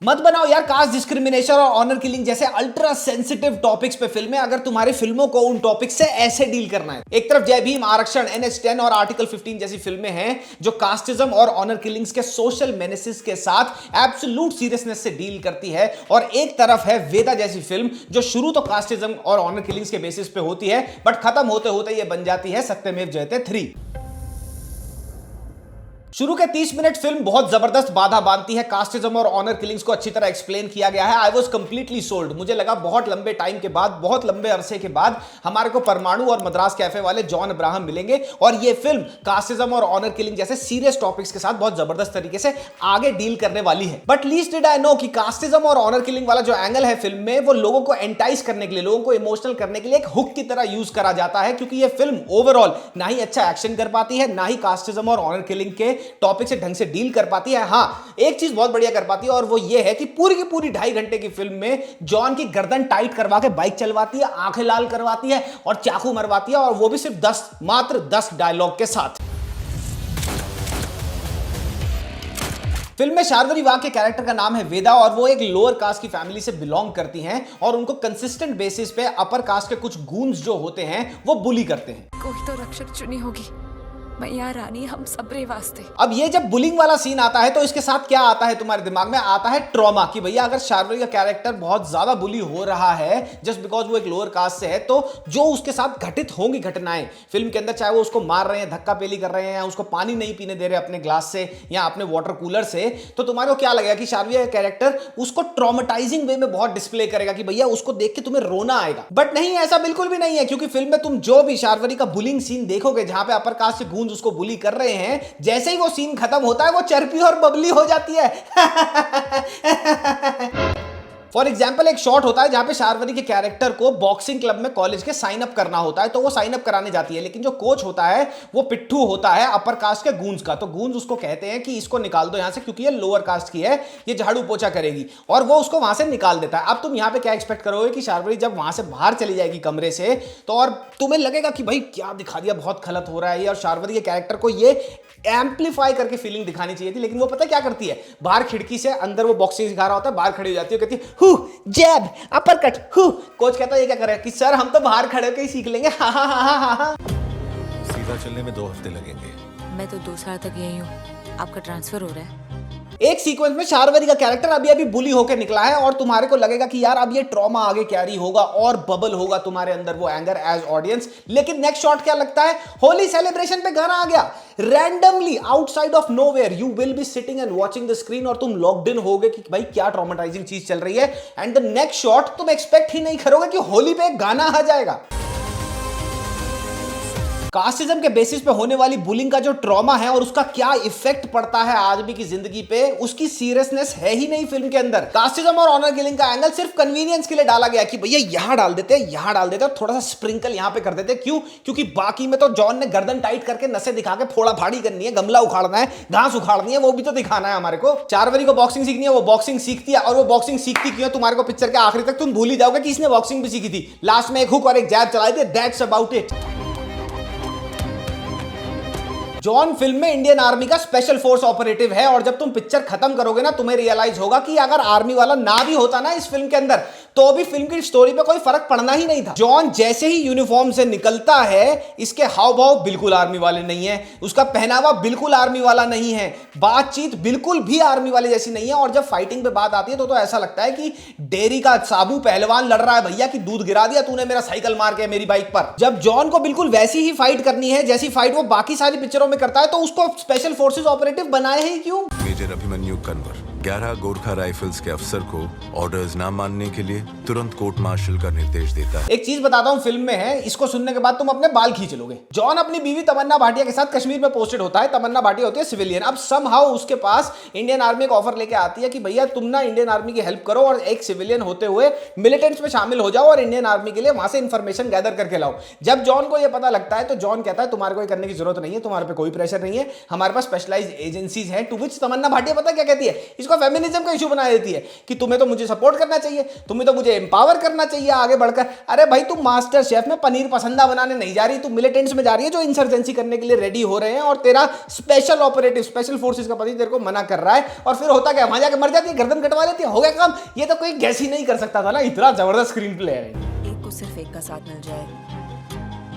मत बनाओ यार कास्ट डिस्क्रिमिनेशन और ऑनर किलिंग जैसे अल्ट्रा सेंसिटिव टॉपिक्स पे फिल्में अगर तुम्हारी फिल्मों को उन टॉपिक्स से ऐसे डील करना है। एक तरफ जय भीम, आरक्षण, NH-10 और आर्टिकल 15 जैसी फिल्में हैं जो कास्टिज्म और ऑनर किलिंग्स के सोशल मेनेसिस के साथ एब्सोल्यूट सीरियसनेस से डील करती है, और एक तरफ है वेदा जैसी फिल्म जो शुरू तो कास्टिज्म और ऑनर किलिंग्स के बेसिस पे होती है बट खत्म होते होते ये बन जाती है सत्यमेव जयते 3। शुरू के 30 मिनट फिल्म बहुत जबरदस्त बाधा बांधती है, कास्टिज्म और ऑनर किलिंग्स को अच्छी तरह एक्सप्लेन किया गया है। I was completely sold. मुझे लगा बहुत लंबे टाइम के बाद, बहुत लंबे अरसे के बाद हमारे को परमाणु और मद्रास कैफे वाले जॉन अब्राहम मिलेंगे और ये फिल्म कास्टिज्म और ऑनर किलिंग जैसे सीरियस टॉपिक्स के साथ बहुत जबरदस्त तरीके से आगे डील करने वाली है। But least did I know कि कास्टिज्म और ऑनर किलिंग वाला जो एंगल है फिल्म में, वो लोगों को एंटाइज करने के लिए, लोगों को इमोशनल करने के लिए एक हुक की तरह यूज करा जाता है, क्योंकि ये फिल्म ओवरऑल ना ही अच्छा एक्शन कर पाती है, ना ही कास्टिज्म और ऑनर किलिंग के टॉपिक से ढंग से डील कर पाती है। हां, एक चीज बहुत बढ़िया कर पाती है और वो ये है कि पूरी की पूरी 2.5 घंटे की फिल्म में जॉन की गर्दन टाइट करवा के बाइक चलवाती है, आंखें लाल करवाती है और चाकू मरवाती है, और वो भी सिर्फ 10, मात्र 10 डायलॉग के साथ। फिल्म में शार्वरी वाघ के कैरेक्टर का नाम है वेदा और वो एक लोअर कास्ट की फैमिली से बिलोंग करती हैं और उनको कंसिस्टेंट बेसिस पे अपर कास्ट के कुछ गूंज जो होते हैं वो बुली करते हैं। कोई तो रक्षक चुनी होगी, मैया रानी हम सबरे वास्ते। अब ये जब बुलिंग वाला सीन आता है तो इसके साथ क्या आता है तुम्हारे दिमाग में? आता है ट्रॉमा, कि भैया अगर शार्वरी का कैरेक्टर बहुत ज्यादा बुली हो रहा है जस्ट बिकॉज वो एक लोअर कास्ट से है, तो जो उसके साथ घटित होंगी घटनाएं फिल्म के अंदर, चाहे वो उसको मार रहे हैं, धक्का पेली कर रहे हैं, उसको पानी नहीं पीने दे रहे अपने ग्लास से या अपने वाटर कूलर से, तो तुम्हारे को क्या लगेगा कि शार्वरी का कैरेक्टर उसको ट्रॉमेटाइजिंग वे में बहुत डिस्प्ले करेगा कि भैया उसको देख के तुम्हें रोना आएगा। बट नहीं, ऐसा बिल्कुल भी नहीं है, क्योंकि फिल्म में तुम जो भी शार्वरी का बुलिंग सीन देखोगे जहां पे अपर कास्ट से गूंज उसको बुली कर रहे हैं, जैसे ही वो सीन खत्म होता है वो चर्पी और बबली हो जाती है। फॉर एग्जाम्पल एक शॉट होता है जहां पे शार्वरी के कैरेक्टर को बॉक्सिंग क्लब में कॉलेज के साइन अप करना होता है, तो वो साइन अप कराने जाती है, लेकिन जो कोच होता है वो पिट्ठू होता है अपर कास्ट के गूंज का, तो गूंज उसको कहते हैं कि इसको निकाल दो यहां से क्योंकि ये लोअर कास्ट की है, ये झाड़ू पोछा करेगी, और वो उसको वहां से निकाल देता है। अब तुम यहां पे क्या एक्सपेक्ट करोगे कि शार्वरी जब वहां से बाहर चली जाएगी कमरे से, तो और तुम्हें लगेगा कि भाई क्या दिखा दिया, बहुत गलत हो रहा है ये, और शार्वरी के कैरेक्टर को ये एम्पलीफाई करके फीलिंग दिखानी चाहिए थी, लेकिन वो पता क्या करती है, बाहर खिड़की से, अंदर वो बॉक्सिंग सिखा रहा होता है, बाहर खड़ी हो जाती है, कहती है hook jab uppercut hook. Coach कहता है ये क्या कर रहा है कि सर हम तो बाहर खड़े होकर ही सीख लेंगे। हा हा हा हा हा। सीधा चलने में 2 हफ्ते लगेंगे। मैं तो 2 साल तक यही हूँ, आपका ट्रांसफर हो रहा है। एक सीक्वेंस में शार्वरी का कैरेक्टर अभी अभी बुली होकर निकला है और तुम्हारे को लगेगा कि यार अब ये ट्रॉमा आगे कैरी होगा और बबल होगा तुम्हारे अंदर वो एंगर एज ऑडियंस, लेकिन नेक्स्ट शॉट क्या लगता है, होली सेलिब्रेशन पे गाना आ गया randomly outside of nowhere, you will be sitting and watching the screen और तुम लॉक्ड इन होगे कि भाई क्या ट्रॉमेटाइजिंग चीज चल रही है, एंड द नेक्स्ट शॉट तुम एक्सपेक्ट ही नहीं करोगे कि होली पे एक गाना आ जाएगा। कास्टिज्म के बेसिस पे होने वाली बुलिंग का जो ट्रॉमा है और उसका क्या इफेक्ट पड़ता है आदमी की जिंदगी पे, उसकी सीरियसनेस है ही नहीं फिल्म के अंदर। कास्टिज्म और ऑनर किलिंग का एंगल सिर्फ कन्वीनियंस के लिए डाला गया कि भैया यहां डाल देते हैं, यहां डाल देते हैं, थोड़ा सा स्प्रिंकल यहां पे कर देते हैं। क्यों? क्योंकि बाकी में तो जॉन ने गर्दन टाइट करके नसें दिखा के फोड़ा फाड़ी करनी है, गमला उखाड़ना है, घास उखाड़नी है, वो भी तो दिखाना है हमारे को। शार्वरी को बॉक्सिंग सीखनी है, वो बॉक्सिंग सीखती है, और वो बॉक्सिंग सीखती क्यों तुम्हारे को पिक्चर के आखिरी तक तुम भूल ही जाओगे कि इसने बॉक्सिंग भी सीखी थी। लास्ट में एक हुक और एक जैब चलाई थी, that's about it. John film में इंडियन आर्मी का स्पेशल फोर्स ऑपरेटिव है, और जब तुम पिक्चर खत्म करोगे ना तुम्हें रियलाइज होगा कि अगर आर्मी वाला ना भी होता ना इस फिल्म के अंदर तो भी फिल्म की स्टोरी पे कोई फर्क पड़ना ही नहीं था। जॉन जैसे ही यूनिफॉर्म से निकलता है, इसके हाव भाव बिल्कुल आर्मी वाले नहीं है, उसका पहनावा बिल्कुल आर्मी वाला नहीं है, बातचीत बिल्कुल भी आर्मी वाले जैसी नहीं है, और जब फाइटिंग पे बात आती है तो ऐसा लगता है कि डेयरी का साबू पहलवान लड़ रहा है, भैया कि दूध गिरा दिया तूने मेरा साइकिल मार के मेरी बाइक पर। जब जॉन को बिल्कुल वैसी ही फाइट करनी है जैसी फाइट वो बाकी सारी पिक्चरों में करता है, तो उसको स्पेशल फोर्सेस ऑपरेटिव बनाए ही क्यों? मेजर अभिमन्यु कन्वर 11 गोरखा राइफल्स के अफसर को ऑर्डर्स ना मानने के लिए तुरंत कोर्ट मार्शल का निर्देश देता है। एक चीज बताता हूं फिल्म में है, इसको सुनने के बाद तुम अपने बाल खींच लोगे। जॉन अपनी बीवी तमन्ना भाटिया के साथ कश्मीर में पोस्टेड होता है। तमन्ना भाटिया होती है सिविलियन। अब समहाउ उसके पास इंडियन आर्मी का ऑफर लेके आती है कि भैया तुम ना इंडियन आर्मी की हेल्प करो और एक सिविलियन होते हुए मिलिटेंट्स में शामिल हो जाओ और इंडियन आर्मी के लिए वहां से इंफॉर्मेशन गैदर करके लाओ। जब जॉन को यह पता लगता है तो जॉन कहता है तुम्हारे को करने की जरूरत नहीं है, तुम्हारे पे कोई प्रेशर नहीं है, हमारे पास स्पेशलाइज्ड एजेंसीज हैं। टू विच तमन्ना भाटिया पता क्या कहती है, इसको उसको फेमिनिज्म का इशू बना देती है कि तुम्हें तो मुझे सपोर्ट करना चाहिए, तुम्हें तो मुझे एम्पावर करना चाहिए आगे बढ़कर। अरे भाई तुम मास्टर शेफ में पनीर पसंदा बनाने नहीं जा रही, तुम मिलिटेंट्स में जा रही है जो इंसर्जेंसी करने के लिए रेडी हो रहे हैं, और तेरा स्पेशल ऑपरेटिव स्पेशल फोर्सेस का पति तेरे को मना कर रहा है, और फिर होता क्या, वहां जाके मर जाती है, गर्दन कटवा लेती है, हो गया काम। ये तो कोई गैस ही नहीं कर सकता था ना, इतना जबरदस्त स्क्रीन प्ले है। एक को सिर्फ एक का साथ मिल जाए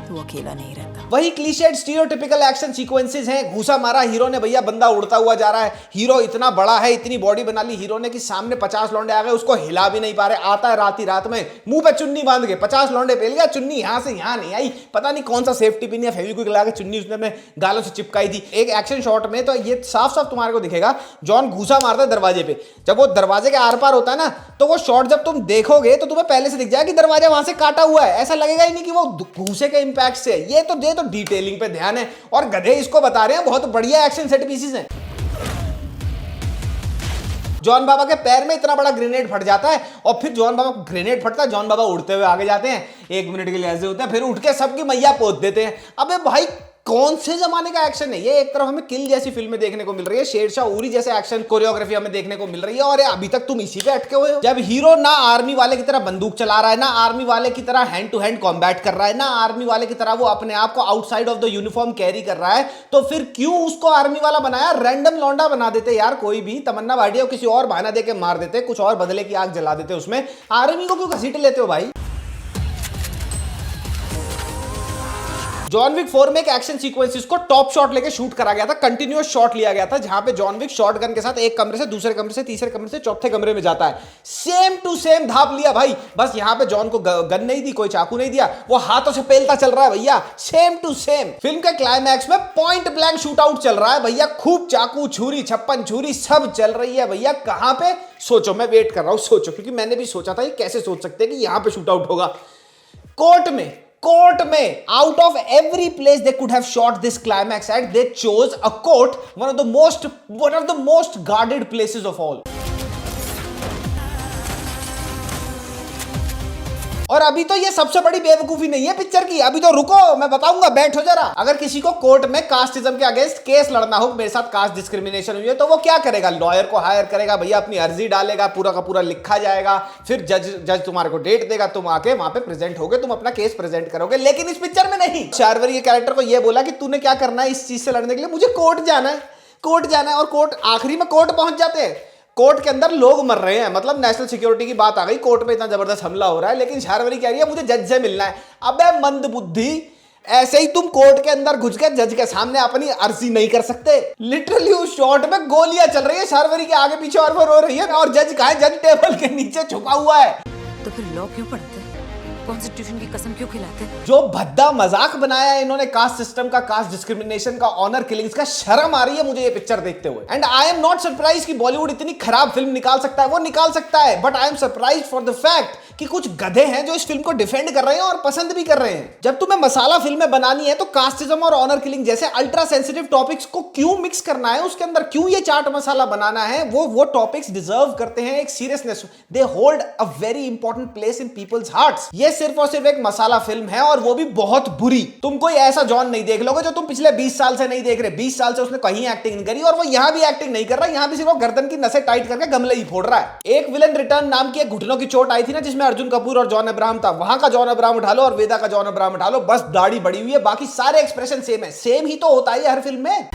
तो वो अकेला नहीं रहता। वही क्लीशेड स्टीरियोटिपिकल एक्शन सीक्वेंसेस हैं, घूसा मारा हीरो ने, भैया बंदा उड़ता हुआ जा रहा है, हीरो इतना बड़ा है, इतनी बॉडी बना ली हीरो ने कि सामने 50 लौंडे आ गए, उसको हिला भी नहीं पा रहे, आता है रात में मुंह पे चुन्नी बांध के 50 लौंडे पेल गया, चुन्नी यहां से यहां नहीं आई, पता नहीं कौन सा सेफ्टी पिन या फेविक्विक लगा के चुन्नी उसने अपने गालों से चिपकाई थी। एक एक्शन शॉट में तो ये साफ साफ तुम्हारे को दिखेगा, जॉन घूसा मारता है दरवाजे पे, जब वो दरवाजे के आर पार होता है ना, तो वो शॉट जब तुम देखोगे तो तुम्हें पहले से दिख जाएगा कि दरवाजा वहां से काटा हुआ है, ऐसा लगेगा ही नहीं कि वो घूसे के इंपैक्ट से। ये तो डिटेलिंग पे ध्यान है, और गधे इसको बता रहे हैं बहुत बढ़िया एक्शन सेट पीसेस हैं। जॉन बाबा के पैर में इतना बड़ा ग्रेनेड फट जाता है, और फिर जॉन बाबा ग्रेनेड फटता है, जॉन बाबा उड़ते हुए आगे जाते हैं, 1 मिनट के लिए ऐसे होते हैं, फिर उठ के सबकी मैया पोत देते हैं। अबे भाई कौन से जमाने का एक्शन है ये? एक तरफ हमें किल जैसी फिल्में देखने को मिल रही है, शेरशाह उरी जैसे एक्शन कोरियोग्राफी हमें देखने को मिल रही है, और अभी तक तुम इसी पे अटके हुए हो। जब हीरो ना आर्मी वाले की तरह बंदूक चला रहा है, ना आर्मी वाले की तरह हैंड टू हैंड कॉम्बैट कर रहा है, ना आर्मी वाले की तरह वो अपने आप को outside of the uniform carry कर रहा है, तो फिर क्यों उसको आर्मी वाला बनाया? रैंडम लौंडा बना देते यार, कोई भी तमन्ना भाटिया किसी और बहाना देके मार देते, कुछ और बदले की आग जला देते, उसमें आर्मी को क्यों घसीट लेते हो भाई? जॉन विक 4 में एक एक्शन सीक्वेंसेस को टॉप शॉट लेके शूट करा गया था, कंटिन्यूअस शॉट लिया गया था, जहां पे जॉन विक शॉटगन के साथ एक कमरे से दूसरे कमरे से तीसरे कमरे से चौथे कमरे में जाता है, सेम टू सेम धाप लिया भाई, बस यहां पे जॉन को गन नहीं दी, कोई चाकू नहीं दिया, वो हाथों से पेलता चल रहा है भैया, सेम टू सेम। फिल्म के क्लाइमैक्स में पॉइंट ब्लैंक शूट आउट चल रहा है भैया, खूब चाकू छुरी छप्पन छुरी सब चल रही है भैया। कहां पे? सोचो, मैं वेट कर रहा हूं, सोचो, क्योंकि मैंने भी सोचा था ये कैसे सोच सकते हैं कि यहां पे शूट आउट होगा। कोर्ट में, out of every place they could have shot this climax at, they chose a court, one of the most guarded places of all. और अभी तो ये सबसे बड़ी बेवकूफी नहीं है पिक्चर की, अभी तो रुको, मैं बताऊंगा, बैठो जरा। अगर किसी को कोर्ट में कास्टिज्म के अगेंस्ट केस लड़ना हो, मेरे साथ कास्ट डिस्क्रिमिनेशन हुई है, तो वो क्या करेगा? लॉयर को हायर करेगा भैया, अपनी अर्जी डालेगा, पूरा का पूरा लिखा जाएगा, फिर जज तुम्हारे को डेट देगा, तुम आके वहां पे प्रेजेंट होगे, तुम अपना केस प्रेजेंट करोगे। लेकिन इस पिक्चर में नहीं, शार्वरी के कैरेक्टर को ये बोला कि तूने क्या करना है इस चीज से लड़ने के लिए? मुझे कोर्ट जाना है, और कोर्ट आखिरी में कोर्ट पहुंच जाते हैं, कोर्ट के अंदर लोग मर रहे हैं, मतलब नेशनल सिक्योरिटी की बात आ गई, कोर्ट में इतना जबरदस्त हमला हो रहा है, लेकिन शार्वरी कह रही है मुझे जज से मिलना है। अबे मंद बुद्धि, ऐसे ही तुम कोर्ट के अंदर घुस के जज के सामने अपनी अर्जी नहीं कर सकते। लिटरली उस शॉट में गोलियां चल रही है शार्वरी के आगे पीछे, और वो रो रही है, और जज कहाँ है? जज टेबल के नीचे छुपा हुआ है। तो फिर लॉ क्यों पढ़ते हैं? कॉन्स्टिट्यूशन की कसम क्यों खिलाते हैं? जो भद्दा मजाक बनाया है इन्होंने कास्ट सिस्टम का, कास्ट डिस्क्रिमिनेशन का, ऑनर किलिंग्स का, शर्म आ रही है मुझे ये पिक्चर देखते हुए। And I am not surprise कि बॉलीवुड इतनी खराब फिल्म निकाल सकता है, वो निकाल सकता है, but I am surprise for the fact कि कुछ गधे हैं जो इस फिल्म को डिफेंड कर रहे हैं और पसंद भी कर रहे हैं। जब तुम्हें मसाला फिल्में बनानी है तो कास्टिज्म और ऑनर किलिंग जैसे अल्ट्रा सेंसिटिव टॉपिक्स को क्यों मिक्स करना है उसके अंदर? क्यों ये चाट मसाला बनाना है? वो टॉपिक्स डिजर्व करते हैं एक seriousness, they hold a very important place in people's hearts. ये सिर्फ और सिर्फ एक मसाला फिल्म है, और वो भी बहुत बुरी। तुम कोई ऐसा जॉन नहीं देख लोगे जो तुम पिछले 20 साल से नहीं देख रहे। 20 साल से उसने कहीं एक्टिंग नहीं करी, और वो यहां भी एक्टिंग नहीं कर रहा, यहां भी सिर्फ गर्दन की नसें टाइट करके गमले ही फोड़ रहा है। एक विलन रिटर्न नाम की एक घुटनों की चोट आई थी ना, जिसमें अर्जुन कपूर और जॉन अब्राहम था, वहां का जॉन अब्राहम उठा लो और वेदा का जॉन अब्राहम उठा लो, बस दाढ़ी बड़ी हुई है, बाकी सारे एक्सप्रेशन सेम है। सेम ही तो होता है हर फिल्म में।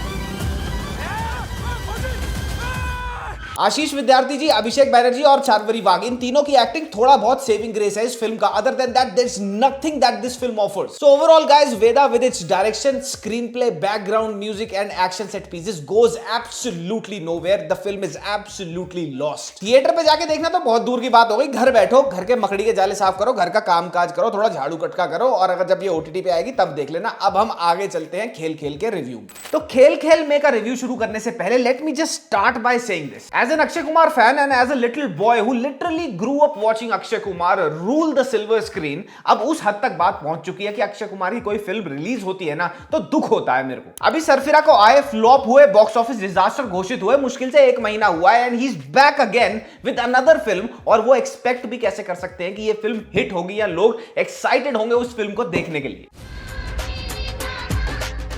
आशीष विद्यार्थी जी, अभिषेक बैनर्जी और शार्वरी वाघ, इन तीनों की एक्टिंग थोड़ा बहुत सेविंग ग्रेस है इस फिल्म का। Other than that there is nothing that this film offers. So overall guys, Vedaa with its direction, screenplay, background music and action set pieces goes absolutely nowhere. The film is absolutely lost. Theatre पे जाके देखना तो बहुत दूर की बात हो गई, घर बैठो, घर के मकड़ी के जाले साफ करो, घर का काम काज करो, थोड़ा झाड़ू कटका करो, और अगर जब ये ओटीटी पे आएगी तब देख लेना। अब हम आगे चलते हैं खेल खेल के रिव्यू। तो खेल खेल में का रिव्यू शुरू करने से पहले let me just start by saying this, as an Akshay Kumar fan and as a little boy who literally grew up watching Akshay Kumar rule the silver screen, अब उस हद तक बात पहुंच चुकी है कि अक्षय कुमार की कोई फिल्म रिलीज होती है ना तो दुख होता है मेरे को। अभी सरफिरा को आए, फ्लॉप हुए, बॉक्स ऑफिस डिजास्टर घोषित हुए, मुश्किल से 1 महीना हुआ है, and he is back again with another film. और वो एक्सपेक्ट भी कैसे कर सकते हैं कि ये फिल्म हिट होगी या लोग एक्साइटेड होंगे उस फिल्म को देखने के लिए?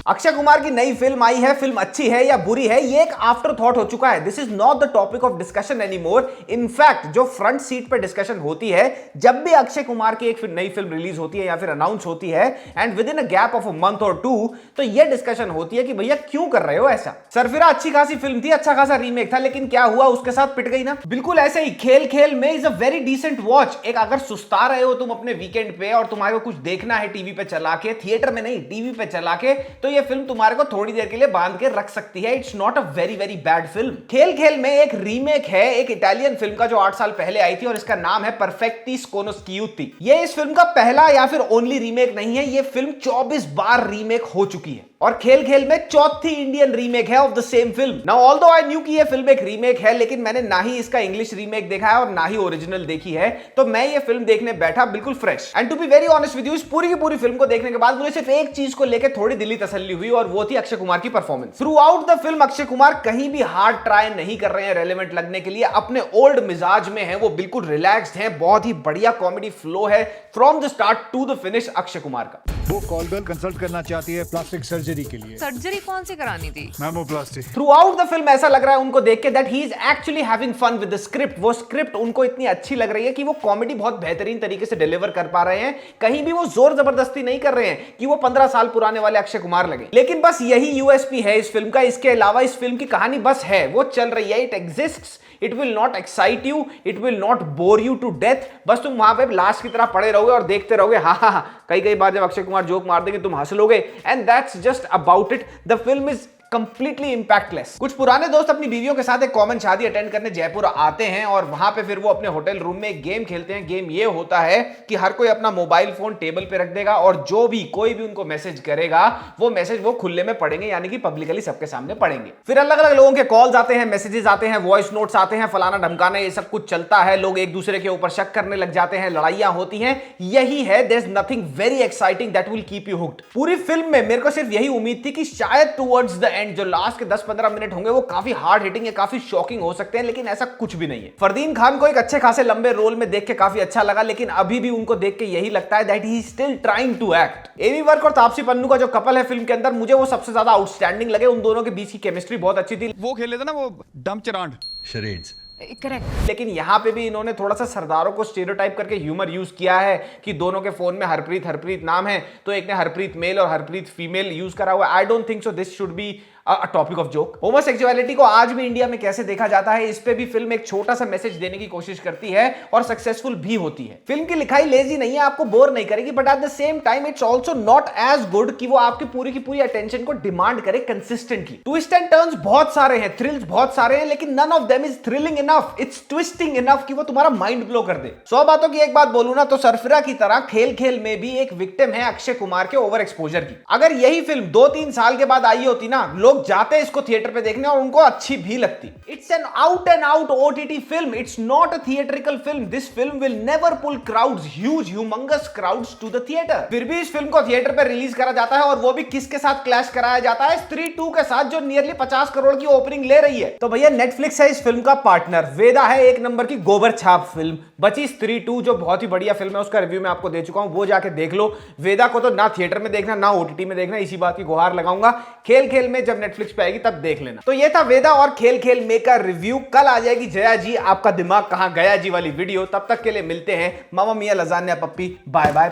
अक्षय कुमार की नई फिल्म आई है, फिल्म अच्छी है या बुरी है ये एक आफ्टर थॉट हो चुका है। This is not the topic of discussion anymore. In fact जो फ्रंट सीट पर डिस्कशन होती है जब भी अक्षय कुमार की एक नई फिल्म रिलीज होती है या फिर अनाउंस होती है and with in a gap of a month और टू, तो यह डिस्कशन होती है कि भैया क्यों कर रहे हो ऐसा। सरफिरा अच्छी खासी फिल्म थी, अच्छा खासा रीमेक था, लेकिन क्या हुआ उसके साथ पिट गई ना। बिल्कुल ऐसे ही Khel Khel Mein is a very decent watch. एक अगर सुस्ता रहे हो तुम अपने वीकेंड पे और तुम्हारे को कुछ देखना है टीवी पे चला के, थिएटर में नहीं टीवी पे चला के, तो ये फिल्म तुम्हारे को थोड़ी देर के लिए बांध के रख सकती है। It's not a very very bad film. खेल खेल में एक रीमेक है एक इटालियन फिल्म का जो 8 साल पहले आई थी और इसका नाम है परफेक्टी स्कोनोस्कियूती। ये इस फिल्म का पहला या फिर ओनली रीमेक नहीं है, ये फिल्म 24 बार रीमेक हो चुकी है और खेल खेल में चौथी इंडियन रीमेक है of the same film. Now although I knew कि ये फिल्म एक रीमेक है, लेकिन मैंने ना ही इसका इंग्लिश रीमेक देखा है और ना ही ओरिजिनल देखी है, तो मैं ये फिल्म देखने बैठा बिल्कुल fresh. And to be very honest with you, इस पूरी की पूरी फिल्म को देखने के बाद मुझे सिर्फ एक चीज को लेकर थोड़ी दिली तसल्ली हुई और वो थी अक्षय कुमार की performance. Through out the film Akshay Kumar कहीं भी हार्ड ट्राई नहीं कर रहे हैं रेलेवेंट लगने के लिए, अपने ओल्ड मिजाज में है, वो बिल्कुल रिलैक्स्ड है, बहुत ही बढ़िया कॉमेडी फ्लो है from the start to the finish Akshay Kumar का। वो कॉल गर्ल कंसल्ट करना चाहती है प्लास्टिक सर्जरी के लिए। सर्जरी कौन सी करानी थी? Mammoplasty. Throughout the film ऐसा लग रहा है उनको देख के that he is actually having fun with the script. वो स्क्रिप्ट उनको इतनी अच्छी लग रही है कि वो कॉमेडी बहुत बेहतरीन तरीके से डिलीवर कर पा रहे हैं। कहीं भी वो जोर जबरदस्ती नहीं कर रहे हैं कि वो 15 साल पुराने वाले अक्षय कुमार लगे। लेकिन बस यही यूएसपी है इस फिल्म का। इसके अलावा इस फिल्म की कहानी बस है, वो चल रही है, it exists, it will not excite you, it will not bore you to death. बस तुम वहां पे लास्ट की तरह पड़े रहोगे और देखते रहोगे। हाँ, कई बार जब अक्षय कुमार जोक मार देंगे तुम हंस लोगे, and that's just about it. The film is completely impactless. कुछ पुराने दोस्त अपनी बीवियों के साथ एक कॉमन शादी अटेंड करने जयपुर आते हैं और वहां पे फिर वो अपने होटल रूम में एक गेम खेलते हैं। गेम ये होता है कि हर कोई अपना मोबाइल फोन टेबल पे रख देगा और जो भी कोई भी उनको मैसेज करेगा वो मैसेज वो खुले में पढ़ेंगे, यानी कि पब्लिकली सबके सामने पढ़ेंगे। फिर अलग अलग लोगों के कॉल्स आते हैं, मैसेजेस आते हैं, वॉइस नोट्स आते हैं, फलाना ढमकाना, ये सब कुछ चलता है। लोग एक दूसरे के ऊपर शक करने लग जाते हैं, लड़ाइयां होती हैं। यही है, there is nothing very exciting that will keep you hooked. पूरी फिल्म में मेरे को सिर्फ यही उम्मीद थी कि शायद टुवर्ड्स द एंड जो लास्ट के 10-15 मिनट होंगे वो काफी हार्ड हिटिंग है, काफी शॉकिंग हो सकते हैं, लेकिन ऐसा कुछ भी नहीं है। फरदीन खान को एक अच्छे खासे लंबे रोल में देख के काफी अच्छा लगा, लेकिन अभी भी उनको देख के यही लगता है that he is still trying to act. Ammy Virk और तापसी पन्नू का जो कपल है फिल्म के अंदर, मुझे वो सबसे ज्यादा आउटस्टैंडिंग लगे। उन दोनों के बीच की केमिस्ट्री बहुत अच्छी थी। वो खेले थे ना वो डमचरांड Charades. करेक्ट। लेकिन यहां पे भी इन्होंने थोड़ा सा सरदारों को स्टीरियोटाइप करके ह्यूमर यूज किया है कि दोनों के फोन में हरप्रीत नाम है, तो एक ने हरप्रीत मेल और हरप्रीत फीमेल यूज करा हुआ। I don't think so this should be a topic of joke. Homosexuality को आज भी इंडिया में कैसे देखा जाता है, इस पे भी फिल्म एक छोटा सा मैसेज देने की कोशिश करती है और सक्सेसफुल भी होती है। फिल्म की लिखाई लेजी नहीं है, आपको बोर नहीं करेगी, but at the same time it's also not as good कि वो आपकी पूरी की पूरी अटेंशन को डिमांड करे कंसिस्टेंटली। ट्विस्ट एंड टर्न्स बहुत सारे हैं, थ्रिल्स बहुत सारे हैं, लेकिन none of them is thrilling enough, it's twisting enough कि वो तुम्हारा माइंड ब्लो कर दे। 100 बातों की एक बात बोलूं ना, तो सरफिरा की तरह खेल खेल में भी एक विक्टिम है अक्षय कुमार के ओवर एक्सपोजर की। अगर यही फिल्म 2-3 साल के बाद आई होती ना, लोग जाते इसको थिएटर पे देखने और उनको अच्छी भी लगती। It's an out and out OTT film, it's not a theatrical film. This film will never pull crowds, huge humongous crowds to the theatre. फिर भी इस फिल्म को थिएटर पे रिलीज करा जाता है और वो भी किसके साथ क्लैश कराया जाता है? स्त्री 2 के साथ, जो नियरली 50 करोड़ की ओपनिंग ले रही है। तो भैया नेटफ्लिक्स है इस फिल्म का पार्टनर, वेदा है एक नंबर की गोबर छाप फिल्म, बची स्त्री 2 जो बहुत ही बढ़िया फिल्म है, उसका रिव्यू मैं आपको दे चुका हूं, वो जाके देख लो। वेदा को तो ना थिएटर में देखना ना ओटीटी में देखना, इसी बात की गुहार लगाऊंगा। खेल खेल में जब नेटफ्लिक्स पे आएगी तब देख लेना। तो ये था वेदा और खेल खेल में का रिव्यू। कल आ जाएगी जया जी आपका दिमाग कहां गया जी वाली वीडियो। तब तक के लिए मिलते हैं। मामा मिया लजान्या पप्पी, बाय बाय।